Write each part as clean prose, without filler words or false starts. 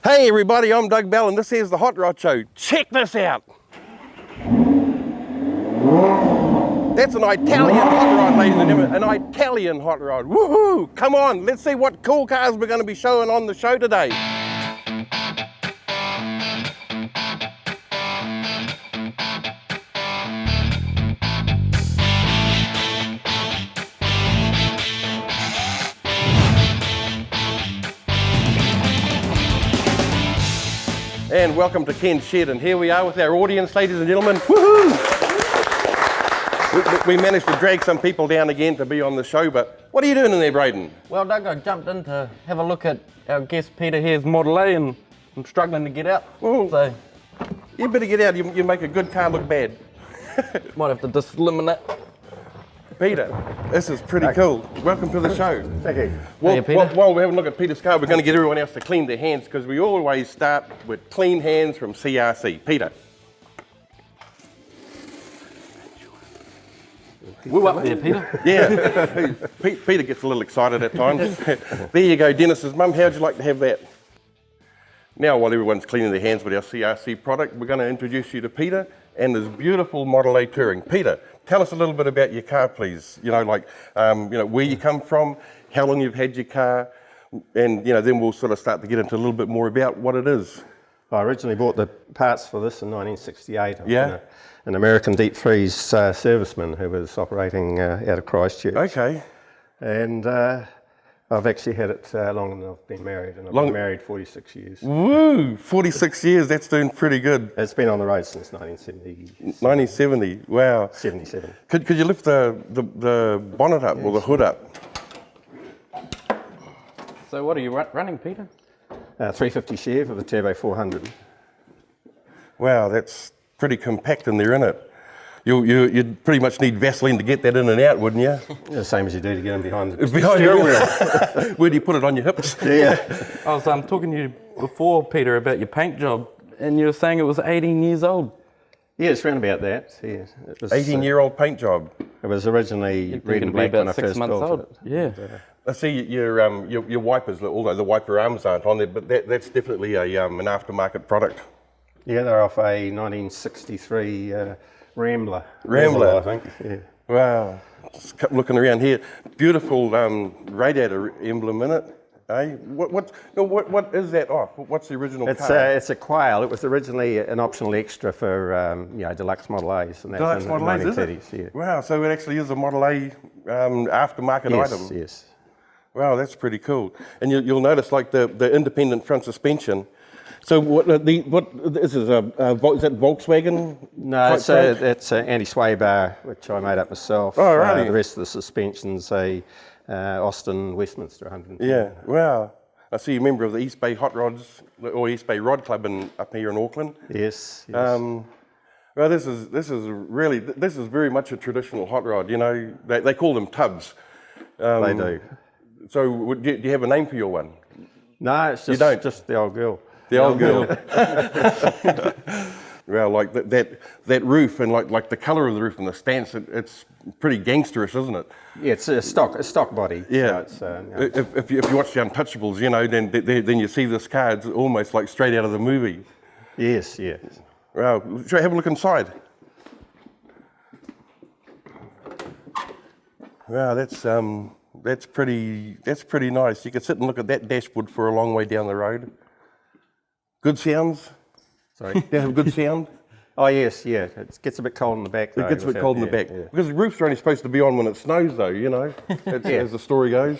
Hey everybody, I'm Doug Bell and this is the Hot Rod Show. Check this out. That's an Italian hot rod, ladies and gentlemen. An Italian hot rod. Woohoo! Come on, let's see what cool cars we're going to be showing on the show today. And welcome to Ken's Shed, and here we are with our audience, ladies and gentlemen. Woohoo! We managed to drag some people down again to be on the show, but what are you doing in there, Braden? Well, Doug, I jumped in to have a look at our guest Peter here's Model A, and I'm struggling to get out. Well, So you better get out, you make a good car look bad. might have to just eliminate. Peter, this is pretty cool. Welcome to the show. Thank you. Well, Hey, Peter. while we're having a look at Peter's car, we're going to get everyone else to clean their hands because we always start with clean hands from CRC. Peter. Woo up there, Peter. Yeah, Peter gets a little excited at times. There you go, Dennis's mum. How'd you like to have that? Now, while everyone's cleaning their hands with our CRC product, we're going to introduce you to Peter and his beautiful Model A Touring. Peter, tell us a little bit about your car, please. Where you come from, how long you've had your car, and then we'll sort of start to get into a little bit more about what it is. I originally bought the parts for this in 1968. Yeah. An American deep freeze serviceman who was operating out of Christchurch. Okay. And I've actually had it longer than I've been married, and I've been married 46 years. Woo! 46 years. That's doing pretty good. It's been on the road since 1970. 1970. Wow. 77. Could you lift the bonnet up or the hood up? So what are you running, Peter? 350 Chev with a Turbo 400. Wow, that's pretty compact in there, isn't it? You'd pretty much need Vaseline to get that in and out, wouldn't you? The same as you do to get them behind the Behind steering your wheel. Where do you put it, on your hips? Yeah. I was talking to you before, Peter, about your paint job, and you were saying it was 18 years old. Yeah, it's around about that. Yeah. It was, 18-year-old paint job. It was originally red Thinking and to be black when I about 6 first months built old. it. Yeah. I see your wipers, although the wiper arms aren't on there, but that's definitely an aftermarket product. Yeah, they're off a 1963 Rambler. Rambler. I think. Yeah. Wow. Just kept looking around here. Beautiful radiator emblem in it. Eh? What is that off? What's the original car? It's a Quail. It was originally an optional extra for deluxe Model A's, and that's Deluxe in the Model A's, is 1930s. it? Yeah. Wow, so it actually is a Model A aftermarket Yes, item. yes. Wow, that's pretty cool. And you'll notice like the independent front suspension. So what this is is that Volkswagen? No, type front? it's an anti-sway bar, which I made up myself. Oh, righty. The rest of the suspension's a Austin Westminster 110. Yeah, wow. I see you're a member of the East Bay Hot Rods, or East Bay Rod Club up here in Auckland. Yes. Well, this is very much a traditional hot rod. They call them tubs. They do. So do you have a name for your one? No, it's You don't? just the old girl. The old girl. Well, like that roof and like the colour of the roof and the stance, it's pretty gangsterish, isn't it? Yeah, it's a stock body. Yeah. So If you watch The Untouchables, then you see this car. It's almost like straight out of the movie. yes. Wow. Shall I have a look inside? Wow, that's pretty nice. You could sit and look at that dashboard for a long way down the road. Good sounds. Sorry. They have good sound. Oh yes, yeah. It gets a bit cold in the back. It gets a bit cold in the back. Yeah. Because the roofs are only supposed to be on when it snows, though, as the story goes.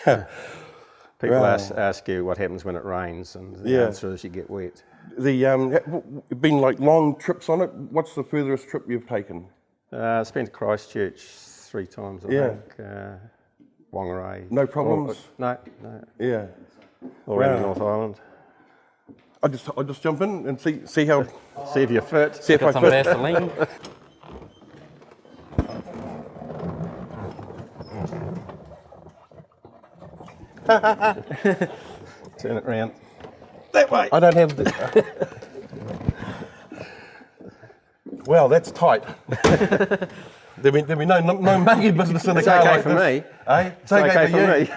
People Wow. ask you what happens when it rains, and the Yeah. answer is you get wet. Been like long trips on it. What's the furthest trip you've taken? It's been to Christchurch 3 times, I Yeah. think. Whangarei. No problems? No. Yeah. All around Wow. North Island. I'll just jump in and see how. See if you fit. See if Got I some fit. Vaseline. Turn it round. That way. I don't have the. Well, that's tight. There'll be no monkey business in a It's car okay like for this. me. Eh? It's okay for you. me.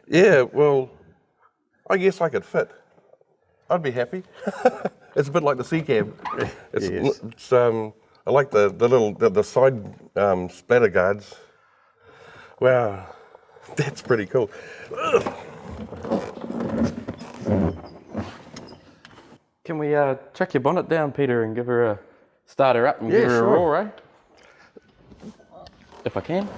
Yeah, well, I guess I could fit. I'd be happy. It's a bit like the sea cab. Yes. I like the side splatter guards. Wow, that's pretty cool. Can we chuck your bonnet down, Peter, and give her a start her up and Yeah, give her sure. a roar, eh? If I can.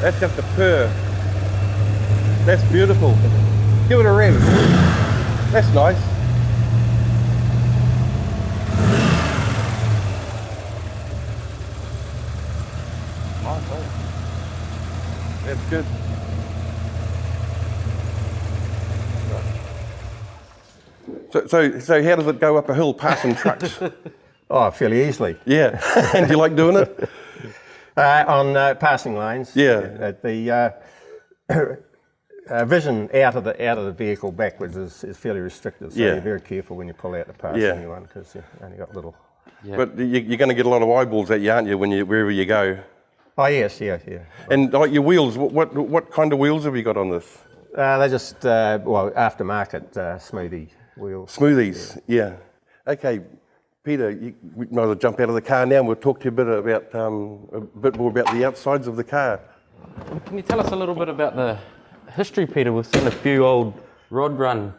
That's just a purr. That's beautiful. Give it a rev. That's nice. That's good. So how does it go up a hill passing trucks? Oh, fairly easily. Yeah. And do you like doing it? On passing lanes. Yeah. The vision out of the vehicle backwards is fairly restricted, so Yeah. you're very careful when you pull out to pass Yeah. anyone because you've only got little. Yeah. But you're going to get a lot of eyeballs at you, aren't you, wherever you go? Oh yes, yeah. And like your wheels, what kind of wheels have you got on this? They're just aftermarket smoothie wheels. Smoothies, yeah. Okay, Peter, we might as well jump out of the car now and we'll talk to you a bit more about the outsides of the car. Can you tell us a little bit about the history, Peter? We've seen a few old Rod Run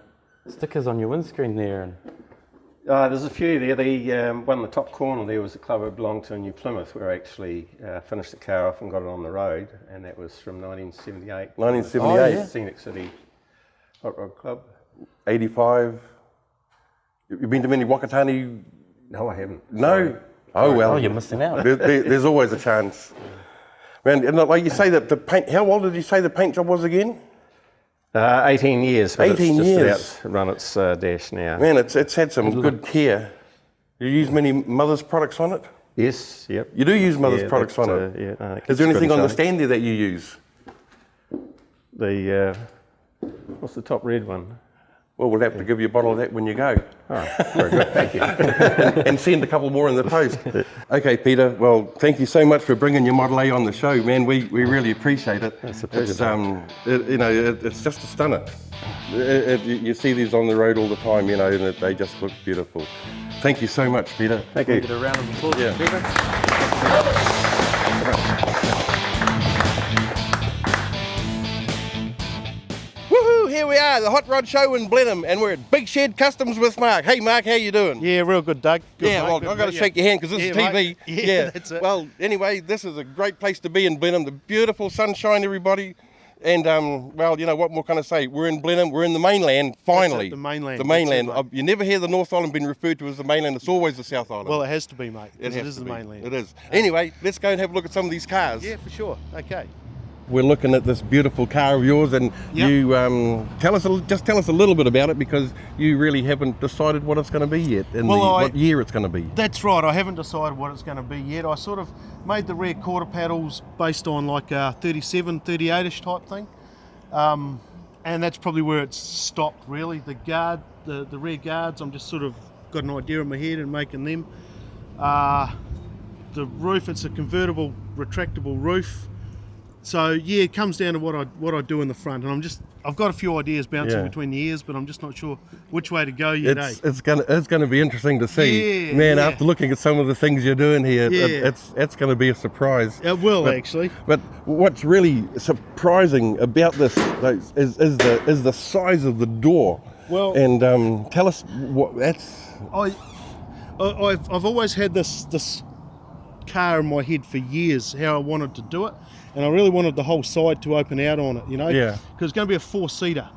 stickers on your windscreen there. And There's a few there. The one in the top corner there was a club that belonged to New Plymouth, where I actually finished the car off and got it on the road, and that was from 1978. 1978. Oh, yeah. Scenic City Hot Rod Club. 85. You've been to many Wakatani? No, I haven't. No? Oh, well. oh, you're missing out. There's always a chance. Man, and like you say that the paint, how old did you say the paint job was again? 18 years. But 18 it's years. just about run its dash now. Man, it's had some good care. You use many Mother's products on it? Yes, yep. You do use Mother's Yeah, products that, on it? Yeah. No, it Is keeps there good anything and on the shiny. stand there that you use? The what's the top red one? Well, we'll have to give you a bottle of that when you go. Oh, very good. Thank you. And send a couple more in the post. Okay, Peter. Well, thank you so much for bringing your Model A on the show, man. We really appreciate it. It's a pleasure, It's just a stunner. You see these on the road all the time, and they just look beautiful. Thank you so much, Peter. Thank you. Get a round of applause for Yeah. Peter. Woohoo! Here we are, the Hot Rod Show in Blenheim, and we're at Big Shed Customs with Mark. Hey, Mark, how you doing? Yeah, real good, Doug. Good, Yeah, mate, well, good, I've got to mate, shake your hand because this is Yeah, TV. mate. Yeah, that's it. Well, anyway, this is a great place to be in Blenheim. The beautiful sunshine, everybody. And, well, you know, what more can I say? We're in Blenheim. We're in the mainland, finally. the mainland. The That's it, mainland. mate. You never hear the North Island being referred to as the mainland. It's always the South Island. Well, it has to be, mate. it has is to the be. mainland. It is. Anyway, let's go and have a look at some of these cars. Yeah, for sure. Okay. We're looking at this beautiful car of yours, and Yep. you tell us a little bit about it, because you really haven't decided what it's going to be yet, and what year it's going to be. That's right. I haven't decided what it's going to be yet. I sort of made the rear quarter paddles based on like a 37, 38-ish type thing. And that's probably where it's stopped, really. The rear guards, I'm just sort of got an idea in my head and making them. The roof, it's a convertible, retractable roof. So yeah, it comes down to what I do in the front, and I've got a few ideas bouncing Yeah. between the ears, but I'm just not sure which way to go yet. It's going to be interesting to see, Yeah, man. yeah. After looking at some of the things you're doing here, Yeah. it's going to be a surprise. It will But- actually. But what's really surprising about this though, is the size of the door. Well- and tell us what that's. I've always had this car in my head for years, how I wanted to do it, and I really wanted the whole side to open out on it, you know? Yeah. Because it's going to be a four-seater.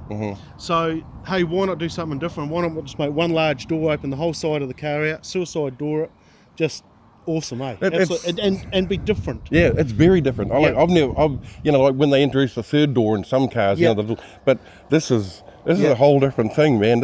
So, hey, why not do something different? Why not just make one large door, open the whole side of the car out, suicide door it, just awesome, eh? It's- Absolutely. And be different. Yeah, it's very different. Yeah. Like when they introduced the third door in some cars, Yeah. but this is Yeah. a whole different thing, man.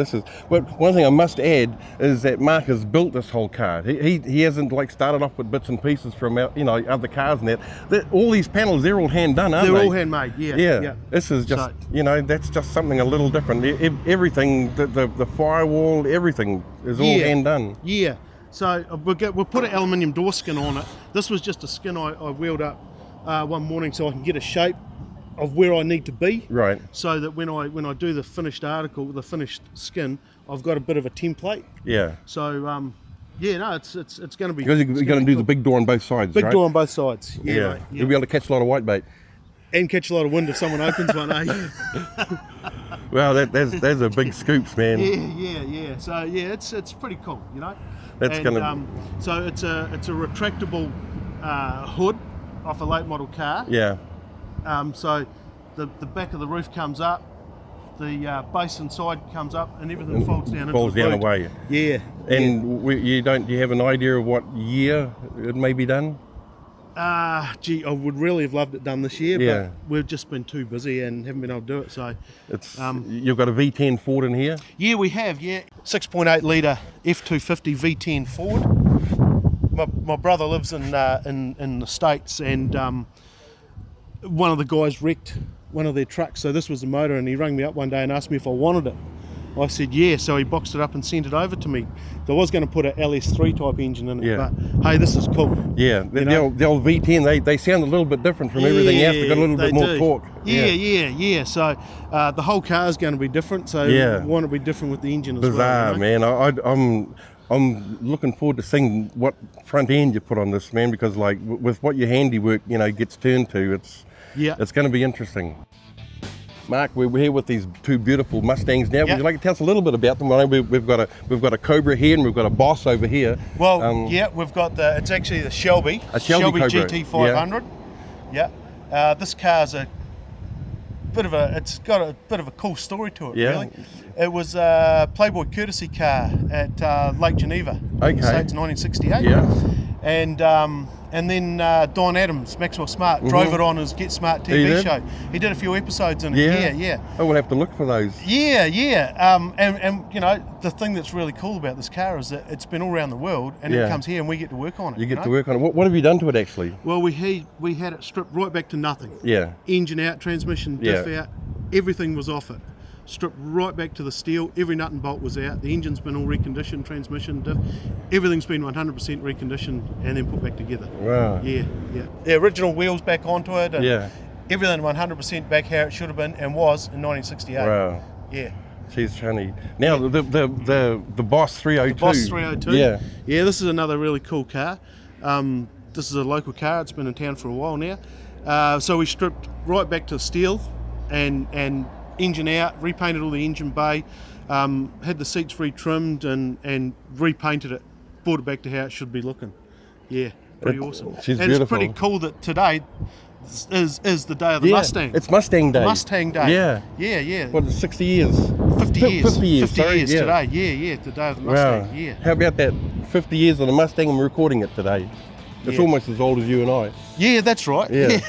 But one thing I must add is that Mark has built this whole car. He hasn't like started off with bits and pieces from other cars and that. All these panels, they're all hand done, aren't They're they? all handmade, yeah. Yeah. This is just that's just something a little different. Everything, the firewall, everything is all hand done. Yeah, So we'll put an aluminium door skin on it. This was just a skin I wheeled up one morning so I can get a shape of where I need to be. Right. So that when I do the finished article, the finished skin, I've got a bit of a template. Yeah. So yeah, no, it's going to be. Because you're going to do the big door on both sides, big right? door on both sides. Yeah, Yeah. mate, yeah. You'll be able to catch a lot of whitebait. And catch a lot of wind if someone opens one, eh? Well, there's a big scoops, man. Yeah. So yeah, it's pretty cool, you know. That's And, gonna. So it's a retractable hood off a late model car. Yeah. So the back of the roof comes up, the base inside comes up, and everything folds down. Falls into the down boot. away. Yeah. And do you have an idea of what year it may be done? Gee, I would really have loved it done this year, Yeah. but we've just been too busy and haven't been able to do it. So It's you've got a V10 Ford in here. yeah, we have, 6.8 litre F250 V10 Ford. My brother lives in the States, and one of the guys wrecked one of their trucks, so this was the motor, and he rang me up one day and asked me if I wanted it. I said yeah, so he boxed it up and sent it over to me. I was going to put a LS3 type engine in it, Yeah. but hey, this is cool. Yeah, the know? old V10 they sound a little bit different from everything else. They've got a little bit they more do. torque. Yeah. So the whole car is going to be different. So Yeah. we want to be different with the engine as Bizarre, well. You know? man. I'm looking forward to seeing what front end you put on this, man, because like with what your handiwork gets turned to, it's going to be interesting. Mark, we're here with these two beautiful Mustangs now. Yeah. Would you like to tell us a little bit about them? I know we've got a Cobra here and we've got a Boss over here. Well, we've got it's actually the Shelby. A Shelby Cobra. GT500. Yeah. This car's it's got a bit of a cool story to it, Yeah. really. It was a Playboy courtesy car at Lake Geneva, Okay. States, 1968. Yeah. And then Don Adams, Maxwell Smart, drove it on his Get Smart He TV did? show. He did a few episodes in it. Yeah. Oh, we'll have to look for those. Yeah. And you know, the thing that's really cool about this car is that it's been all around the world, and Yeah. it comes here and we get to work on it. You get know? to work on it. What have you done to it actually? Well, we had it stripped right back to nothing. Yeah. Engine out, transmission diff Yeah. out, everything was off it. Stripped right back to the steel, every nut and bolt was out, the engine's been all reconditioned, transmission diff, everything's been 100% reconditioned and then put back together. Wow. Yeah. The original wheels back onto it, and Yeah. everything 100% back how it should have been and was in 1968. Wow. Yeah. She's funny. Now the Boss 302. The Boss 302. Yeah. Yeah, this is another really cool car. This is a local car. It's been in town for a while now. So we stripped right back to steel and engine out, repainted all the engine bay, had the seats retrimmed and repainted it, brought it back to how it should be looking. Yeah, pretty awesome. She's and beautiful. It's pretty cool that today is the day of the Mustang. It's Mustang Day. Mustang Day. Yeah. Yeah. What, 60 years? 50 years. 50 years, 50 sorry, years yeah. today. Yeah, the day of the Wow. Mustang. Yeah. How about that? 50 years on a Mustang and we're recording it today. It's Yeah. almost as old as you and I. Yeah, that's right. Yeah.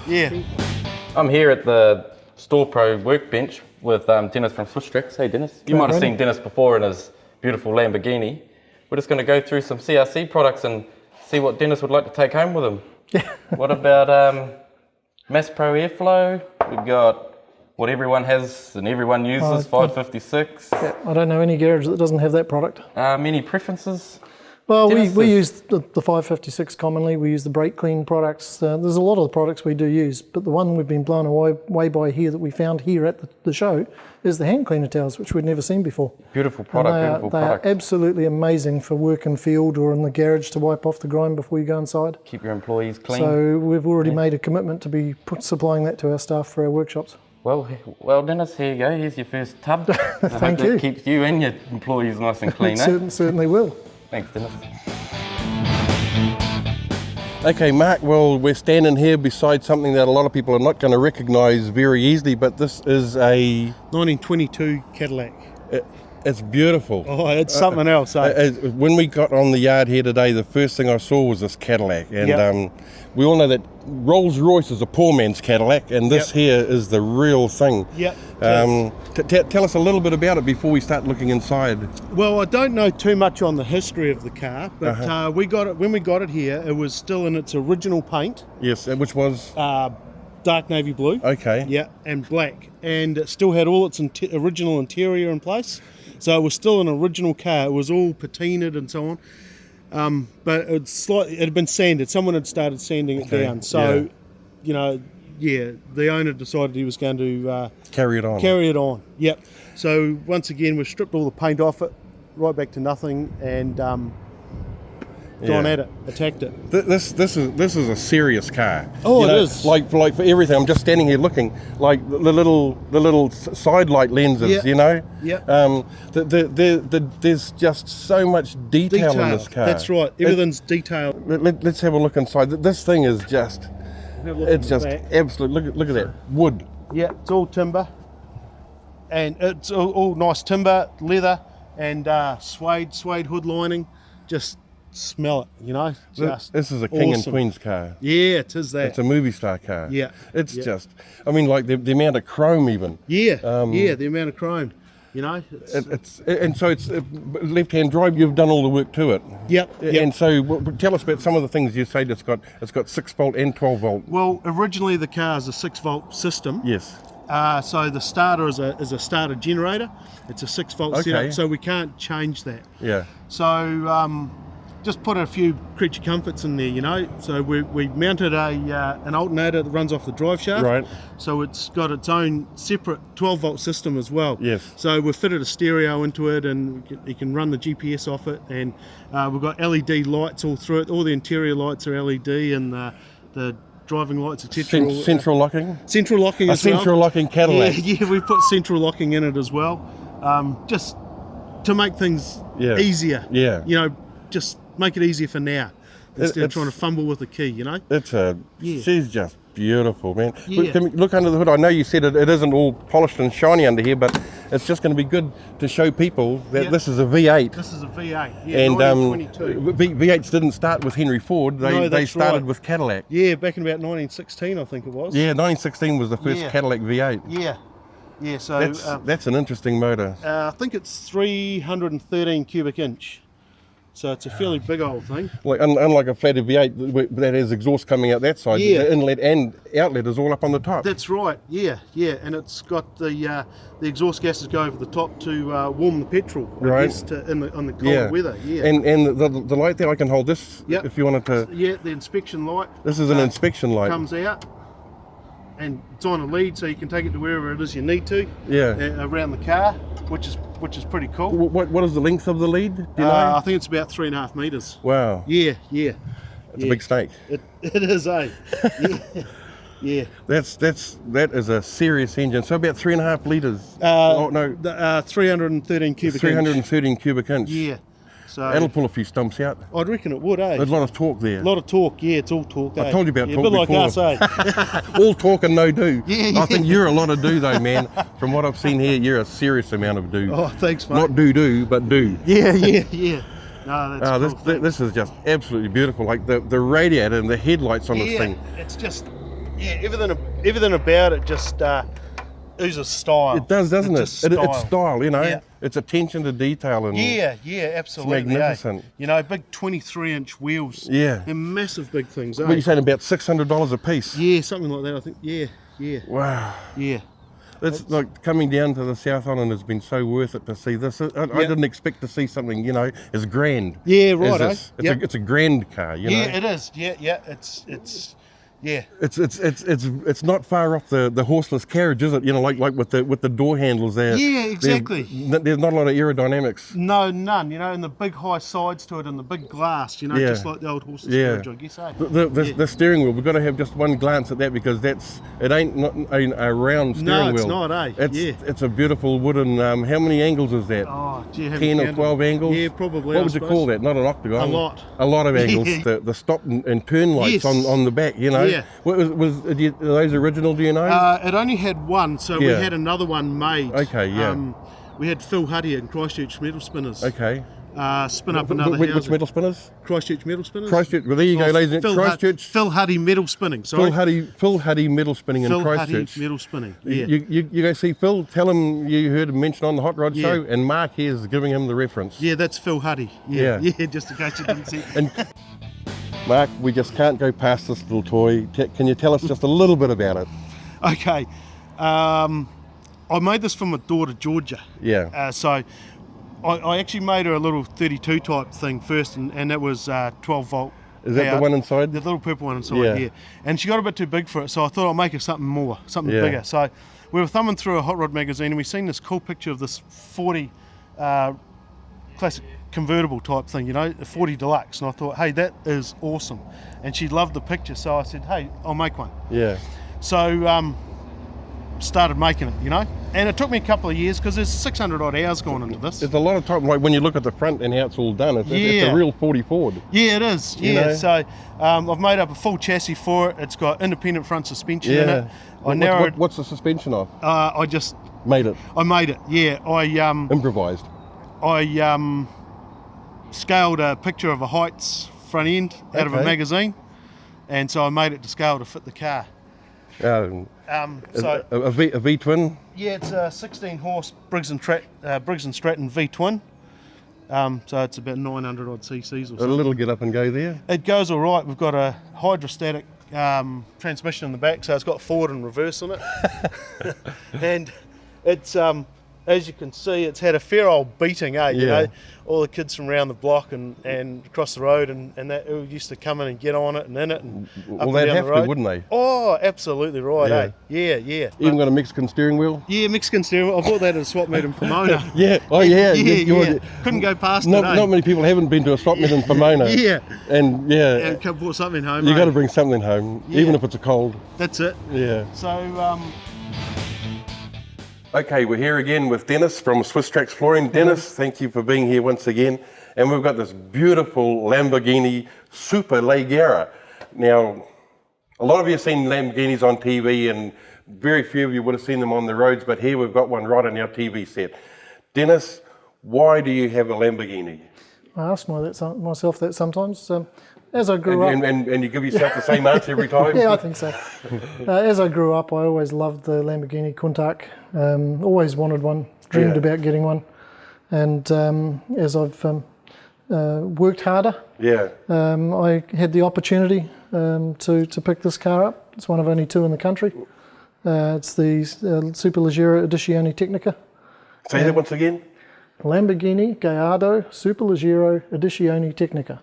Yeah. I'm here at the Store Pro workbench with Dennis from Swisstrix. Hey Dennis. You might have seen Dennis before in his beautiful Lamborghini. We're just going to go through some CRC products and see what Dennis would like to take home with him. What about Mass Pro Airflow? We've got what everyone has and everyone uses, 556. I don't know any garage that doesn't have that product. Any preferences? Well, Dennis we is- use the 556 commonly. We use the brake clean products. There's a lot of the products we do use, but the one we've been blown away by here that we found here at the show is the hand cleaner towels, which we'd never seen before. Beautiful And product, they beautiful are product. absolutely amazing for work in field or in the garage to wipe off the grime before you go inside. Keep your employees clean. So we've already made a commitment to be supplying that to our staff for our workshops. Well, Dennis, here you go. Here's your first tub. I hope Thank that you. keeps you and your employees nice and clean, It eh? certainly will. Thanks, Dennis. Okay, Mark, well, we're standing here beside something that a lot of people are not going to recognise very easily, but this is 1922 Cadillac. it's beautiful. Oh, it's something else. Eh? When we got on the yard here today, the first thing I saw was this Cadillac, and Yep. we all know that Rolls-Royce is a poor man's Cadillac, and this Yep. here is the real thing. Yep. Tell us a little bit about it before we start looking inside. Well, I don't know too much on the history of the car, but we got it when we got it here. It was still in its original paint, Yes, which was dark navy blue. okay. Yeah, and black, and it still had all its original interior in place. So it was still an original car. It was all patinaed and so on. But it had been sanded. Someone had started sanding it down. So, you know, the owner decided he was going to Carry it on. carry it on. Yep. So once again, we've stripped all the paint off it, right back to nothing, and gone at it, attacked it. This is a serious car. Oh, You it know, is. Like for everything. I'm just standing here looking, like the little side light lenses. Yeah. You know. Yeah. There's just so much detail in this car. That's right. Everything's detailed. Let's have a look inside. This thing is just. Have a look It's in the just back. absolute. Look at that wood. Yeah, it's all timber, and it's all nice timber, leather, and suede hood lining. Just smell it, you know. Just This is a king and awesome. queen's car. Yeah, it is that. It's a movie star car. Yeah, It's yeah. just. I mean, like the amount of chrome even. yeah, the amount of chrome, you know. It's left-hand drive. You've done all the work to it. Yep. And so, tell us about some of the things you say. It's got 6-volt and 12-volt. Well, originally the car is a 6-volt system. Yes. So the starter is a starter generator. It's a 6-volt Okay. setup, so we can't change that. Yeah. So just put a few creature comforts in there, you know. So we mounted an alternator that runs off the drive shaft. Right. So it's got its own separate 12-volt system as well. Yes. So we've fitted a stereo into it, and you can run the GPS off it. And we've got LED lights all through it. All the interior lights are LED, and the driving lights, etc. Central locking. Central locking A as well. central locking Cadillac. Yeah, we put central locking in it as well, just to make things easier. Yeah. You know, just make it easier for now instead of it's- trying to fumble with the key. You know. She's just beautiful, man. Yeah. Can we look under the hood? I know you said it isn't all polished and shiny under here, but it's just going to be good to show people that Yeah. this is a V8. This is a V8. Yeah, And 1922. V8s didn't start with Henry Ford. No, They that's started right. with Cadillac. Yeah, back in about 1916, I think it was. Yeah, 1916 was the first Yeah. Cadillac V8. Yeah. Yeah. So That's an interesting motor. I think it's 313 cubic inch. So it's a fairly big old thing. Like unlike a flathead V8 that has exhaust coming out that side, Yeah. the inlet and outlet is all up on the top. That's right. Yeah, and it's got the exhaust gases go over the top to warm the petrol. I Right. guess, on the cold weather. Yeah. And the light there, I can hold this Yep. if you wanted to. Yeah, the inspection light. This is an inspection light. Comes out, and it's on a lead, so you can take it to wherever it is you need to. Yeah. Around the car, which is pretty cool. What is the length of the lead? Do you know? I think it's about 3.5 meters. Wow. Yeah. It's a big snake. It is, eh? Yeah. That is a serious engine. So about 3.5 litres. The 313 cubic inch. 313 cubic inch. Yeah. So That'll pull a few stumps out. I'd reckon it would, eh? There's a lot of torque there. A lot of torque, yeah, it's all torque. I told you about yeah, torque a bit like before. us, eh? All talk and no do. Yeah. I think you're a lot of do though, man. From what I've seen here, you're a serious amount of do. Oh, thanks, mate. Not do, but do. Yeah. No, that's cool. This is just absolutely beautiful. Like the radiator and the headlights on this thing. It's just, everything about it just oozes style. It does, doesn't it? It's just It's style, you know. Yeah. It's attention to detail and Yeah, absolutely. It's magnificent. Eh? You know, big 23-inch wheels. Yeah. They're massive big things, What are eh? you saying, about $600 a piece? Yeah, something like that, I think. Yeah. Wow. Yeah. That's like coming down to the South Island has been so worth it to see this. I didn't expect to see something, you know, as grand. Yeah, as right, this. eh? It's a grand car, you know. Yeah, it is. Yeah. It's not far off the horseless carriage, is it? You know, like with the door handles there. Yeah, exactly. There's not a lot of aerodynamics. No, none. You know, and the big high sides to it, and the big glass. You know, Yeah. just like the old horses Yeah. carriage, I guess. Eh? The steering wheel, we've got to have just one glance at that because it ain't not a round steering No, wheel. it's not, eh? It's a beautiful wooden. How many angles is that? Oh, do you have 10 or 12 angles? Yeah, probably. What I would you suppose. call that? Not an octagon. A lot. A lot of angles. Yeah. The stop and turn lights Yes. on the back. You know. Yeah. What are those original? Do you know? It only had one, so we Yeah. had another one made. Okay, yeah. We had Phil Huddy in Christchurch Metal Spinners. Okay. Spin up another Which housing. metal spinners? Christchurch Metal Spinners. Christchurch. Well, there you go, ladies and Christchurch. Phil Huddy Metal Spinning. Sorry. Phil Huddy metal spinning in Phil Christchurch. Huddy Metal Spinning. Yeah. You go see Phil. Tell him you heard him mention on the Hot Rod Yeah. Show, and Mark here is giving him the reference. Yeah, that's Phil Huddy. Yeah. Yeah, just in case you didn't see. And Mark, we just can't go past this little toy. Can you tell us just a little bit about it? Okay. I made this for my daughter Georgia. Yeah. So I actually made her a little 32 type thing first, and that was 12 volt. Is that the powered. one inside? The little purple one inside, Yeah. yeah. And she got a bit too big for it, so I thought I'll make her something more, something Yeah. bigger. So we were thumbing through a hot rod magazine, and we seen this cool picture of this 40 classic convertible type thing, you know, a 40 Deluxe. And I thought, hey, that is awesome. And she loved the picture, so I said, hey, I'll make one. Yeah. So started making it, you know. And it took me a couple of years because there's 600 odd hours gone into this. There's a lot of time, like when you look at the front and how it's all done, it's a Yeah. real 40 Ford. Yeah, it is. You Yeah, know? so I've made up a full chassis for it. It's got independent front suspension in it. I narrowed. What's the suspension of? I Made it. made it. Yeah, Improvised. I scaled a picture of a Heights front end out of a Okay. magazine, and so I made it to scale to fit the car. So A V twin. yeah, it's a 16 horse Briggs and Stratton V twin. So it's about 900 odd cc's or A something. little get up and go there. It goes all right. We've got a hydrostatic transmission in the back, so it's got forward and reverse on it. And it's, as you can see, it's had a fair old beating, you Yeah. know. All the kids from around the block and across the road and that who used to come in and get on it and in it and Well, up and they'd down have the to, road. wouldn't they? Oh, absolutely right, Yeah. eh? Yeah. Even got a Mexican steering wheel. Yeah, Mexican steering wheel. I bought that at a swap meet in Pomona. Yeah. Oh yeah. Yeah. Couldn't go past it, eh? Not many people haven't been to a swap meet in Pomona. Yeah. And yeah, And brought something home. you eh? got to bring something home, Yeah. even if it's a cold. That's it. Yeah. So, Okay, we're here again with Dennis from Swiss Tracks Flooring. Dennis, thank you for being here once again. And we've got this beautiful Lamborghini Super Leggera. Now, a lot of you have seen Lamborghinis on TV and very few of you would have seen them on the roads, but here we've got one right on our TV set. Dennis, why do you have a Lamborghini? I ask myself that sometimes. As I grew up, And you give yourself the same answer every time? yeah, I think so. As I grew up, I always loved the Lamborghini Countach. Always wanted one, dreamed Yeah. about getting one. And as I've worked harder, Yeah. I had the opportunity to pick this car up. It's one of only two in the country. It's the Superleggera Edizione Tecnica. Say that once again. Lamborghini Gallardo Superleggero Edizione Tecnica.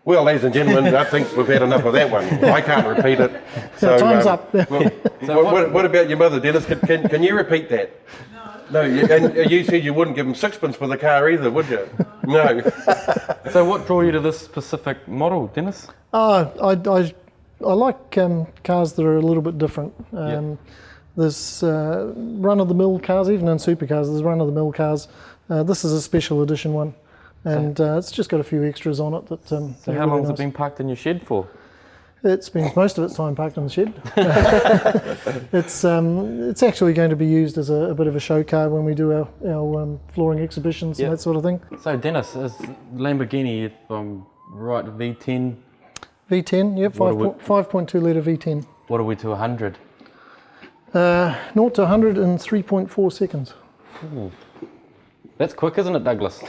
Well, ladies and gentlemen, I think we've had enough of that one. I can't repeat it. So, Time's up. well, what about your mother, Dennis? Can you repeat that? No. And you said you wouldn't give him sixpence for the car either, would you? No. So what drew you to this specific model, Dennis? I like cars that are a little bit different. There's run-of-the-mill cars, even in supercars, there's run-of-the-mill cars. This is a special edition one. And it's just got a few extras on it that. So how long has it been parked in your shed for? It spends most of its time parked in the shed. It's actually going to be used as a bit of a show car when we do our flooring exhibitions and that sort of thing. So Dennis, is Lamborghini, if I'm right, V10, V10, yep, What are we- 5.2 litre V10. what are we to 100? 0 to 100 in 3.4 seconds. That's quick, isn't it, Douglas?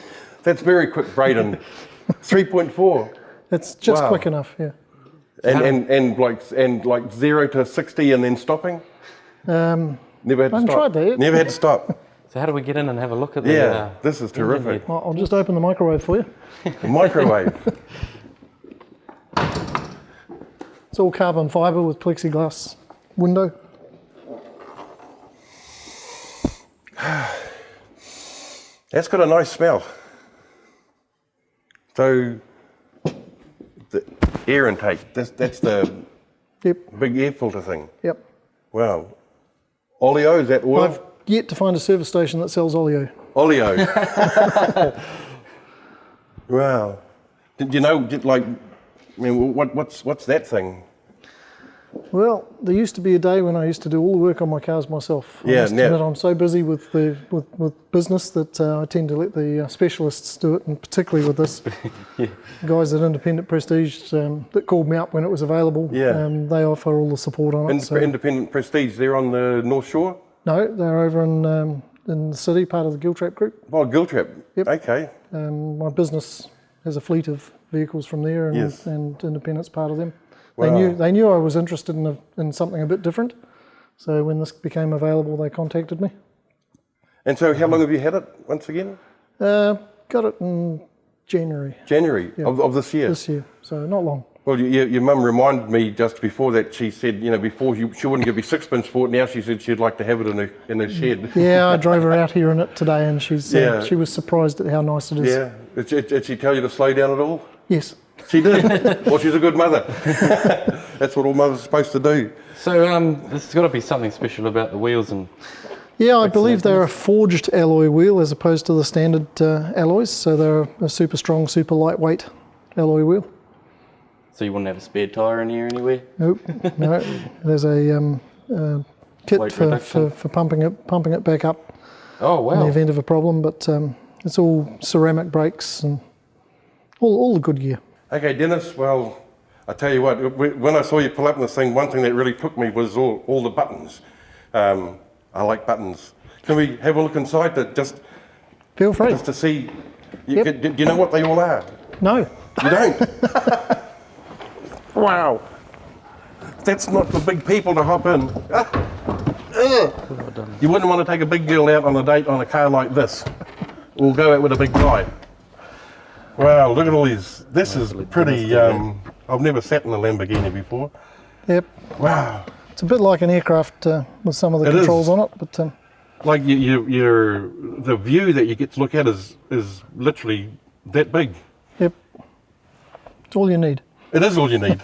That's very quick, Braden. 3.4. It's just Wow. quick enough, yeah. And like 0 to 60 and then stopping? Never had to I haven't stop. tried that yet. Never had to stop. So how do we get in and have a look at the Yeah, this is engine terrific. here? I'll just open the microwave for you. Microwave. It's all carbon fibre with plexiglass window. That's got a nice smell. So, the air intake, that's the Yep, big air filter thing. yep. Wow. Oleo, is that oil? I've yet to find a service station that sells oleo. Oleo. Wow. Did you know, what's that thing? Well, there used to be a day when I used to do all the work on my cars myself. I Yeah, must now- admit I'm so busy with business that I tend to let the specialists do it, and particularly with this. Guys at Independent Prestige that called me up when it was available. Yeah. They offer all the support on it. So, Independent Prestige, they're on the North Shore? no, they're over in the city, part of the Giltrap Group. Oh, Giltrap. Yep. Okay. My business has a fleet of vehicles from there, and, Yes. and Independent's part of them. Wow. They knew I was interested in something a bit different, so when this became available, they contacted me. And so how long have you had it, once again? Got it in January January of this year. this year, so not long. Well, your mum reminded me just before that. She said, before she wouldn't give you sixpence for it. Now she said she'd like to have it in her shed. Yeah, I drove her out here in it today, and she said Yeah. she was surprised at how nice it is. Yeah. Did she tell you to slow down at all? Yes. She did. Well, she's a good mother. That's what all mothers are supposed to do. So there's got to be something special about the wheels and. Yeah, I believe they're a forged alloy wheel as opposed to the standard alloys, so they're a super strong, super lightweight alloy wheel. So you wouldn't have a spare tyre in here anywhere? Nope, no. There's a kit Weight for reduction. pumping it back up Oh, in wow. the event of a problem, but it's all ceramic brakes and all the good gear. Okay, Dennis, well, I tell you what, when I saw you pull up in this thing, one thing that really took me was all the buttons. I like buttons. Can we have a look inside just Feel free. to see? Yep. Do you know what they all are? No. You don't? Wow. That's not for big people to hop in. You wouldn't want to take a big girl out on a date on a car like this. Or go out with a big guy. Wow, look at all these. This is pretty, I've never sat in a Lamborghini before. Yep. Wow. It's a bit like an aircraft with some of the It controls is. on it, but Like the view that you get to look at is literally that big. yep. It's all you need. It is all you need.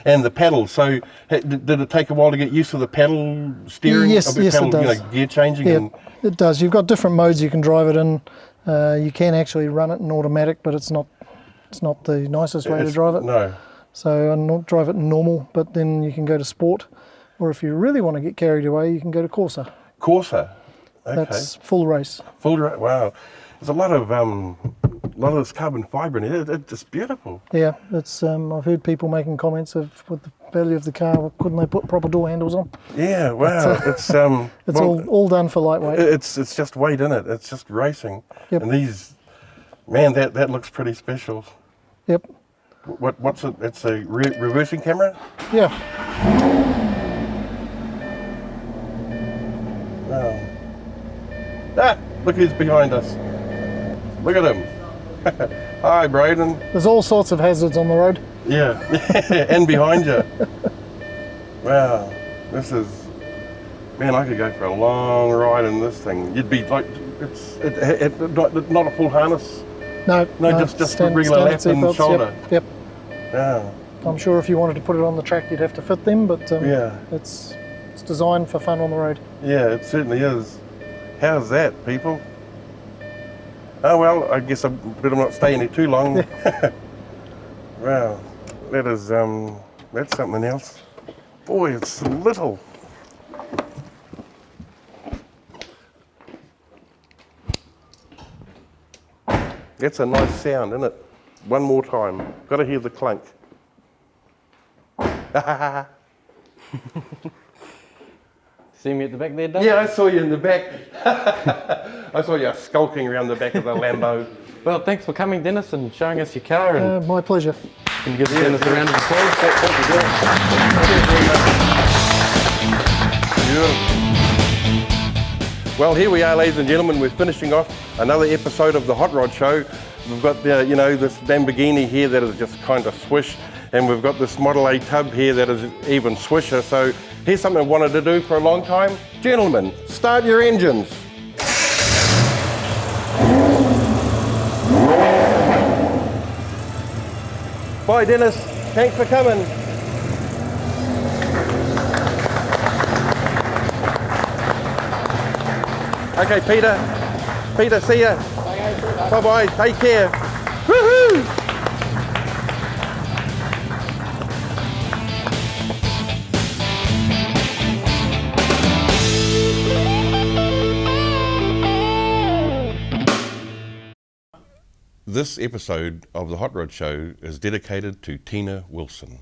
And the paddle. So did it take a while to get used to the paddle steering? Yes, of the yes, it paddle, does. Gear changing? Yeah, And, it does. You've got different modes you can drive it in. You can actually run it in automatic, but it's not the nicest way to it's- drive it. No. So I not drive it in normal, but then you can go to sport, or if you really want to get carried away, you can go to Corsa. Corsa. Okay. That's full race. Wow. There's a lot of this carbon fibre in it. It's beautiful. Yeah, it's. I've heard people making comments of with the value of the car. Couldn't they put proper door handles on? Yeah. Wow. It's It's all done for lightweight. It's just weight in it. It's just racing. Yep. And these, man, that looks pretty special. Yep. What's it? It's a reversing camera. Yeah. Wow. Ah, look who's behind us. Look at him. Hi, Braden. There's all sorts of hazards on the road. Yeah, and behind you. Wow, this is, man, I could go for a long ride in this thing. You'd be like, it's not a full harness. No, just regular standard lap and seatbelts, shoulder. Yep. Yeah, I'm sure if you wanted to put it on the track, you'd have to fit them, but yeah, it's designed for fun on the road. yeah, it certainly is. How's that, people? Oh well, I guess I better not stay in it too long. Wow, that is that's something else. Boy, it's little. That's a nice sound, isn't it? One more time. Got to hear the clunk. See me at the back there, Doug? Yeah, I saw you in the back. I saw you skulking around the back of the Lambo. Well, thanks for coming, Dennis, and showing us your car. And My pleasure. can you give Dennis a round of applause? Well, here we are, ladies and gentlemen. We're finishing off another episode of the Hot Rod Show. We've got this Lamborghini here that is just kind of swish, and we've got this Model A tub here that is even swisher. So here's something I wanted to do for a long time. Gentlemen, start your engines. Bye, Dennis. Thanks for coming. Okay, Peter. Peter, see ya. Bye-bye. Take care. Woohoo! This episode of The Hot Rod Show is dedicated to Tina Wilson.